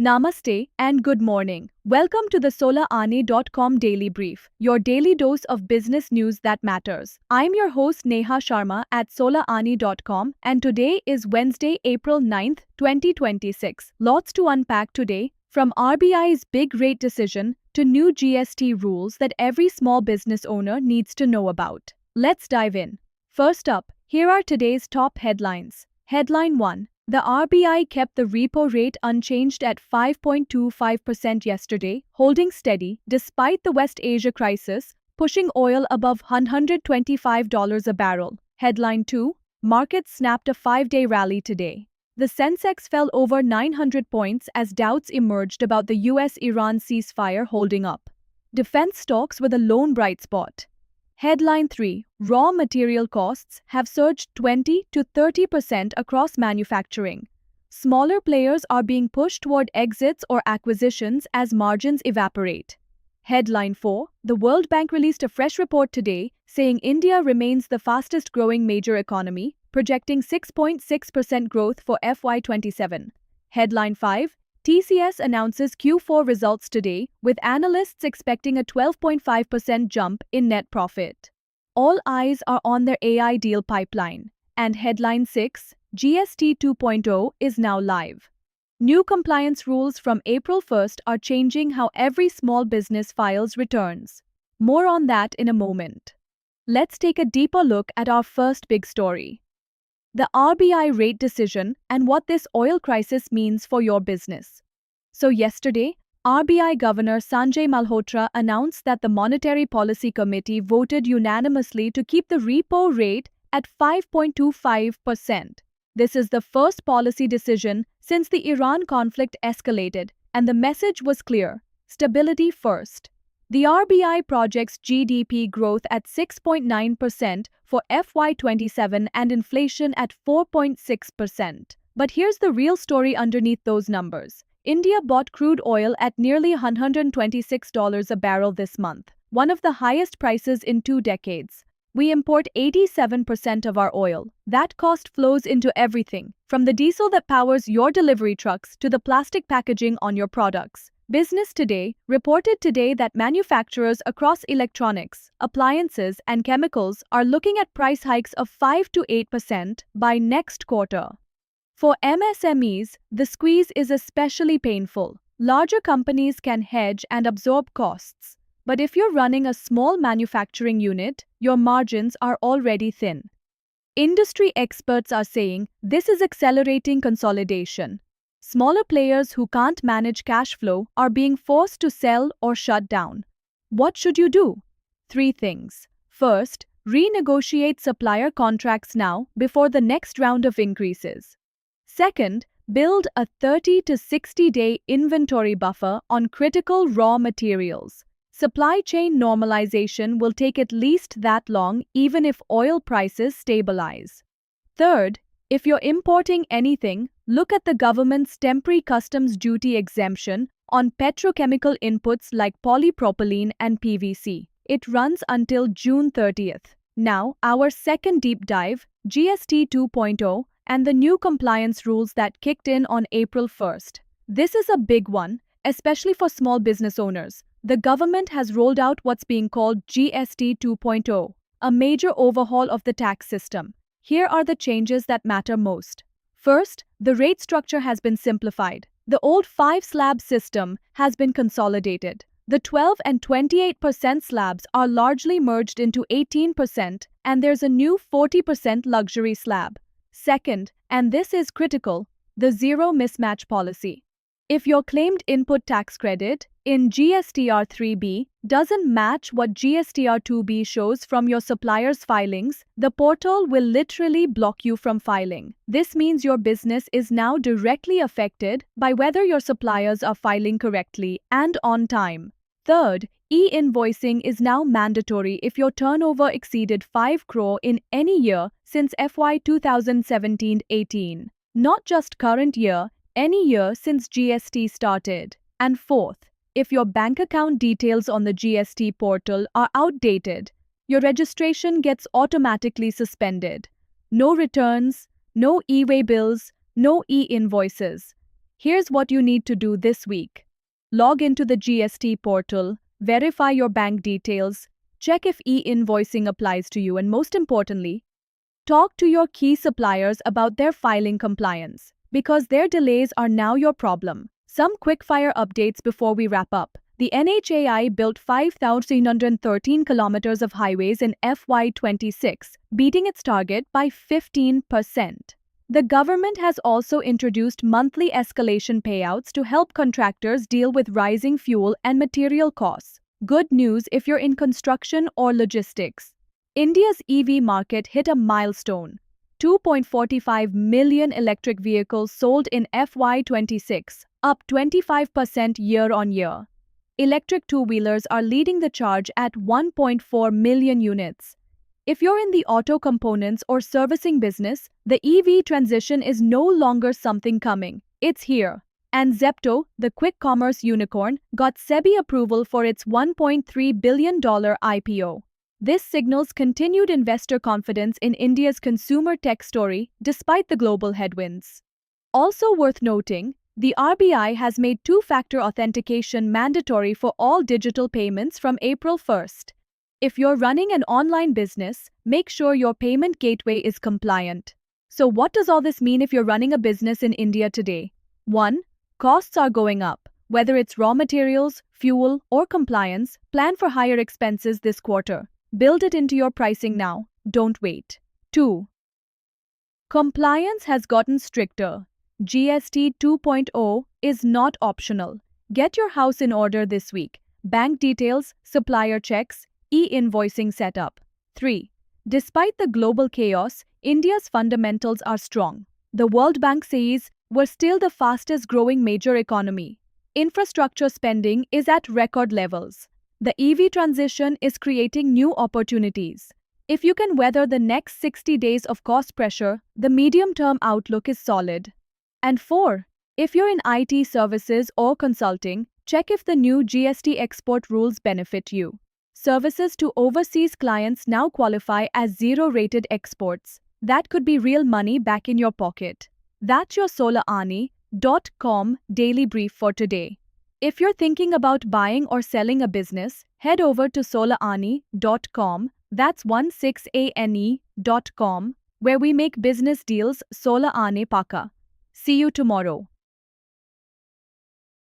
Namaste and good morning. Welcome to the SolaAane.com Daily Brief, your daily dose of business news that matters. I'm your host Neha Sharma at SolaAane.com, and today is Wednesday, April 9th, 2026. Lots to unpack today, from RBI's big rate decision to new GST rules that every small business owner needs to know about. Let's dive in. First up, here are today's top headlines. Headline 1. The RBI kept the repo rate unchanged at 5.25% yesterday, holding steady despite the West Asia crisis, pushing oil above $125 a barrel. Headline 2. Markets snapped a 5-day rally today. The Sensex fell over 900 points as doubts emerged about the US-Iran ceasefire holding up. Defense stocks were the lone bright spot. Headline 3. Raw material costs have surged 20 to 30% across manufacturing. Smaller players are being pushed toward exits or acquisitions as margins evaporate. Headline 4. The World Bank released a fresh report today saying India remains the fastest growing major economy, projecting 6.6% growth for FY27. Headline 5. TCS announces Q4 results today, with analysts expecting a 12.5% jump in net profit. All eyes are on their AI deal pipeline. And headline 6, GST 2.0 is now live. New compliance rules from April 1st are changing how every small business files returns. More on that in a moment. Let's take a deeper look at our first big story: the RBI rate decision and what this oil crisis means for your business. So yesterday, RBI Governor Sanjay Malhotra announced that the Monetary Policy Committee voted unanimously to keep the repo rate at 5.25%. This is the first policy decision since the Iran conflict escalated, and the message was clear: stability first. The RBI projects GDP growth at 6.9% for FY27 and inflation at 4.6%. But here's the real story underneath those numbers. India bought crude oil at nearly $126 a barrel this month, one of the highest prices in 2 decades. We import 87% of our oil. That cost flows into everything, from the diesel that powers your delivery trucks to the plastic packaging on your products. Business Today reported today that manufacturers across electronics, appliances, and chemicals are looking at price hikes of 5 to 8% by next quarter. For MSMEs, the squeeze is especially painful. Larger companies can hedge and absorb costs. But if you're running a small manufacturing unit, your margins are already thin. Industry experts are saying this is accelerating consolidation. Smaller players who can't manage cash flow are being forced to sell or shut down. What should you do? 3 things. First, renegotiate supplier contracts now before the next round of increases. Second, build a 30 to 60-day inventory buffer on critical raw materials. Supply chain normalization will take at least that long even if oil prices stabilize. Third, if you're importing anything, look at the government's temporary customs duty exemption on petrochemical inputs like polypropylene and PVC. It runs until June 30th. Now, our second deep dive, GST 2.0, and the new compliance rules that kicked in on April 1st. This is a big one, especially for small business owners. The government has rolled out what's being called GST 2.0, a major overhaul of the tax system. Here are the changes that matter most. First, the rate structure has been simplified. The old 5-slab system has been consolidated. The 12 and 28% slabs are largely merged into 18%, and there's a new 40% luxury slab. Second, and this is critical, the zero mismatch policy. If your claimed input tax credit in GSTR 3B doesn't match what GSTR 2B shows from your supplier's filings, the portal will literally block you from filing. This means your business is now directly affected by whether your suppliers are filing correctly and on time. Third, e-invoicing is now mandatory if your turnover exceeded 5 crore in any year since FY 2017-18. Not just current year, any year since GST started. And fourth, if your bank account details on the GST portal are outdated, your registration gets automatically suspended. No returns, no e-way bills, no e-invoices. Here's what you need to do this week. Log into the GST portal, verify your bank details, check if e-invoicing applies to you, and most importantly, talk to your key suppliers about their filing compliance, because their delays are now your problem. Some quickfire updates before we wrap up. The NHAI built 5,313 kilometers of highways in FY26, beating its target by 15%. The government has also introduced monthly escalation payouts to help contractors deal with rising fuel and material costs. Good news if you're in construction or logistics. India's EV market hit a milestone. 2.45 million electric vehicles sold in FY26, up 25% year-on-year. Electric two-wheelers are leading the charge at 1.4 million units. If you're in the auto components or servicing business, the EV transition is no longer something coming. It's here. And Zepto, the quick commerce unicorn, got SEBI approval for its $1.3 billion IPO. This signals continued investor confidence in India's consumer tech story despite the global headwinds. Also worth noting, the RBI has made two-factor authentication mandatory for all digital payments from April 1st. If you're running an online business, make sure your payment gateway is compliant. So what does all this mean if you're running a business in India today? 1. Costs are going up. Whether it's raw materials, fuel, or compliance, plan for higher expenses this quarter. Build it into your pricing now. Don't wait. 2. Compliance has gotten stricter. GST 2.0 is not optional. Get your house in order this week. Bank details, supplier checks, e-invoicing setup. 3. Despite the global chaos, India's fundamentals are strong. The World Bank says we're still the fastest growing major economy. Infrastructure spending is at record levels. The EV transition is creating new opportunities. If you can weather the next 60 days of cost pressure, the medium-term outlook is solid. And 4. If you're in IT services or consulting, check if the new GST export rules benefit you. Services to overseas clients now qualify as zero-rated exports. That could be real money back in your pocket. That's your SolaAani.com daily brief for today. If you're thinking about buying or selling a business, head over to SolaAani.com, that's 16ane.com, where we make business deals Sola Aane Paka. See you tomorrow.